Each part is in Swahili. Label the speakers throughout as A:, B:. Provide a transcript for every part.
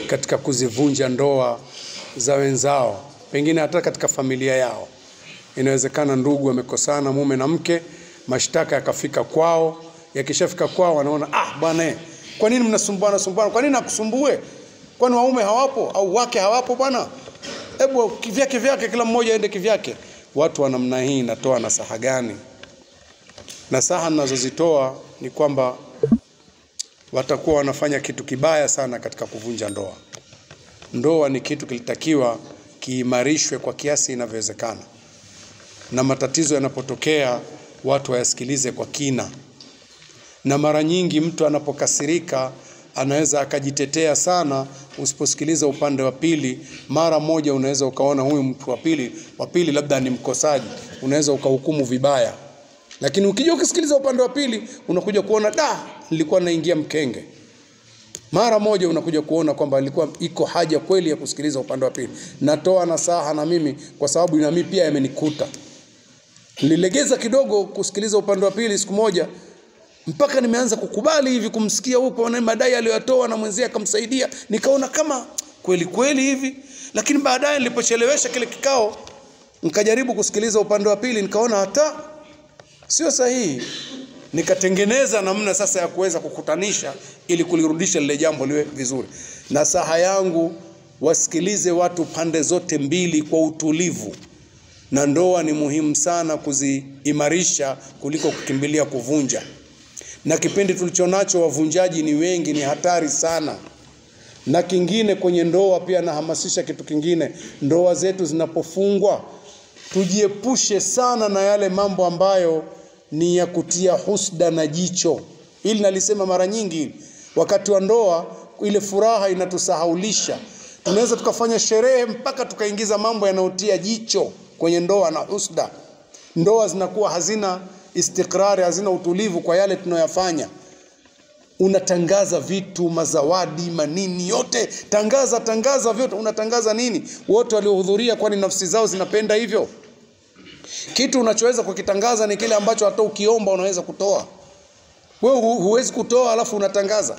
A: katika kuzivunja ndoa za wenzao, pengine hata katika familia yao. Inawezekana ndugu wamekosana, mume na mke, mashtaka yakafika kwao. Yakishafika kwao wanaona, bwana, kwa nini mnasumbuana? Kwa nini nakusumbue? Kwani waume hawapo au wake hawapo bwana? Hebu kivyake kila mmoja aende kivyake. Watu wa namna hii natoa nasaha gani? Nasaha ninazozitoa ni kwamba watakuwa wanafanya kitu kibaya sana katika kuvunja ndoa. Ndoa ni kitu kilitakiwa kiimarishwe kwa kiasi inavyowezekana. Na matatizo yanapotokea watu wayasikilize kwa kina. Na mara nyingi mtu anapokasirika anaweza akajitetea sana. Usiposikiliza upande wa pili, mara moja unaweza ukaona huyu mtu wa pili labda ni mkosaji, unaweza ukahukumu vibaya. Lakini ukija ukisikiliza upande wa pili, unakuja kuona nilikuwa naingia mkenge. Mara moja unakuja kuona kwamba ilikuwa iko haja kweli ya kusikiliza upande wa pili. Natoa nasaha na mimi kwa sababu na mimi pia yamenikuta. Nililegeza kidogo kusikiliza upande wa pili siku moja, mpaka nimeanza kukubali hivi kumsikia huko na madai aliyotoa na mwenzie akamsaidia. Nikaona kama kweli hivi. Lakini baadaye nilipochelewesha kile kikao, nikajaribu kusikiliza upande wa pili, nikaona hata sio sahihi. Nikatengeneza namna sasa ya kuweza kukutanisha ili kulirudisha lile jambo liwe vizuri. Nasaha yangu, wasikilize watu pande zote mbili kwa utulivu. Na ndoa ni muhimu sana kuziimarisha kuliko kukimbilia kuvunja. Na kipindi tulichonacho wavunjaji ni wengi, ni hatari sana. Na kingine kwenye ndoa pia nahamasisha kitu kingine. Ndoa zetu zinapofungwa, tujiepushe sana na yale mambo ambayo ni ya kutia husda na jicho. Hili nalisema mara nyingi. Wakati wa ndoa ile furaha inatusahaulisha. Tunaweza tukafanya sherehe mpaka tukaingiza mambo yanayotia jicho kwenye ndoa na husda. Ndoa zinakuwa hazina istikrari, hazina utulivu kwa yale tunayoyafanya. Unatangaza vitu, mazawadi, manini yote, tangaza vyote. Unatangaza nini? Wote waliohudhuria kwani nafsi zao zinapenda hivyo? Kitu unachoweza kukitangaza ni kile ambacho hata ukiomba unaweza kutoa. Wewe huwezi kutoa alafu unatangaza.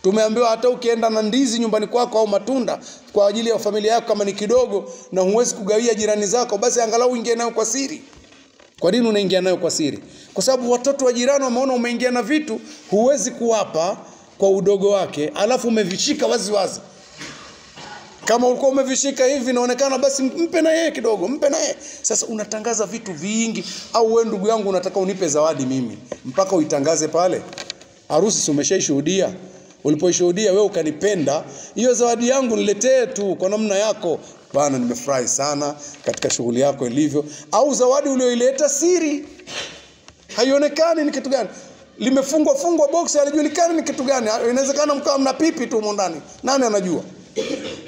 A: Tumeambiwa hata ukienda na ndizi nyumbani kwako au matunda kwa ajili ya familia yako kama ni kidogo na huwezi kugawia jirani zako, basi angalau uingie nayo kwa siri. Kwa nini unaingia nayo kwa siri? Kwa sababu watoto wa jirani wameona umeingia na vitu huwezi kuwapa kwa udogo wake, alafu umevishika wazi. Kama ulikuwa umevishika hivi inaonekana, basi mpe na yeye kidogo, mpe na yeye. Sasa unatangaza vitu vingi. Au wewe ndugu yangu unataka unipe zawadi mimi, mpaka uitangaze pale. Harusi si umeshaishuhudia? Ulipoishuhudia wewe ukanipenda, hiyo zawadi yangu niletee tu kwa namna yako. Bwana, nimefurahi sana katika shughuli yako ilivyo. Au zawadi ulioileta siri, haionekani ni kitu gani, limefungwa box, halijulikani ni kitu gani. Inawezekana mkao mna pipi tu ndani, nani anajua?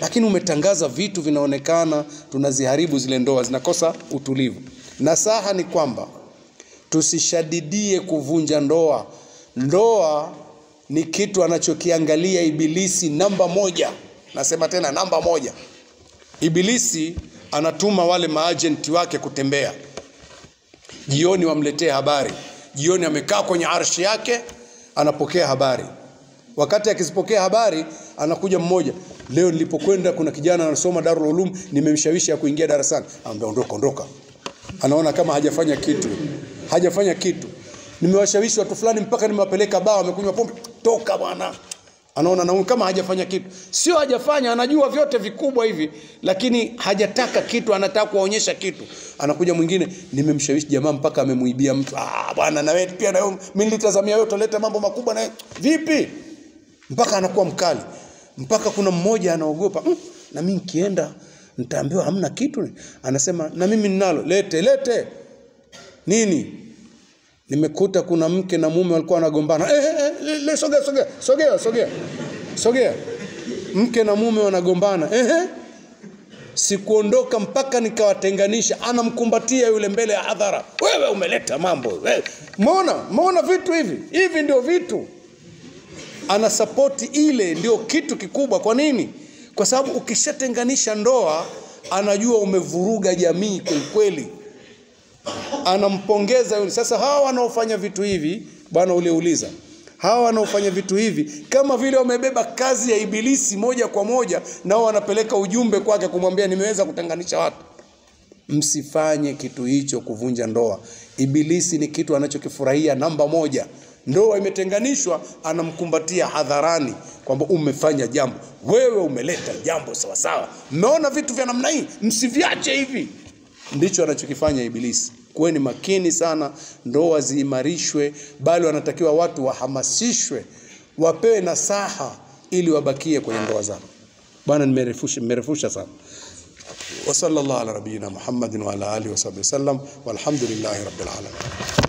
A: Lakini umetangaza vitu vinaonekana, tunaziharibu zile ndoa, zinakosa utulivu. Nasaha ni kwamba tusishadidie kuvunja ndoa. Ndoa ni kitu anachokiangalia Ibilisi namba moja. Nasema tena namba moja. Ibilisi anatuma wale maagenti wake kutembea. Jioni wamletee habari. Jioni amekaa kwenye arshi yake, anapokea habari. Wakati akizipokea habari, anakuja mmoja. Leo nilipokwenda kuna kijana anasoma Darul Ulum, nimemshawishi ya kuingia darasani. Anambia ondoka. Anaona kama hajafanya kitu. Nimewashawishi watu fulani mpaka nimewapeleka baa, wamekunywa pombe. Toka bwana. Anaona na kama hajafanya kitu. Sio hajafanya, anajua vyote vikubwa hivi, lakini hajataka kitu, anataka kuonyesha kitu. Anakuja mwingine, nimemshawishi jamaa mpaka amemuibia mtu. Bwana, na wewe pia na wewe, mimi nilitazamia wewe utaleta mambo makubwa na vipi? Mpaka anakuwa mkali. Mpaka kuna mmoja anaogopa, na mimi nikienda nitaambiwa hamna kitu. Anasema na mimi ninalo, lete. Nini? Nimekuta kuna mke na mume walikuwa wanagombana. Sogea. Mke na mume wanagombana. Sikuondoka mpaka nikawatenganisha. Anamkumbatia yule mbele ya hadhara. Wewe umeleta mambo. Wewe. Muona vitu hivi. Hivi ndio vitu. Anasapoti ile ndio kitu kikubwa. Kwa nini? Kwa sababu ukishatenganisha ndoa, anajua umevuruga jamii kweli. Anampongeza yule. Sasa hawa wanaofanya vitu hivi, bwana uliuliza, Hawa wanaofanya vitu hivi kama vile wamebeba kazi ya ibilisi moja kwa moja, nao wanapeleka ujumbe kwake kumwambia nimeweza kutenganisha watu. Msifanye kitu hicho, kuvunja ndoa. Ibilisi ni kitu anachokifurahia namba moja. Ndoa imetenganishwa, anamkumbatia hadharani kwamba umefanya jambo, wewe umeleta jambo sawa sawa, mmeona vitu vya namna hii, msiviache hivi. Ndicho anachokifanya ibilisi. Kuweni makini sana, ndoa ziimarishwe, bali wanatakiwa watu wahamasishwe, wapewe nasaha ili wabakie kwenye ndoa zao. Bwana, nimerefusha sana. Wa sallallahu ala nabiyina Muhammadin wa ala alihi wa sahbihi wasallam, walhamdulillahi rabbil alamin.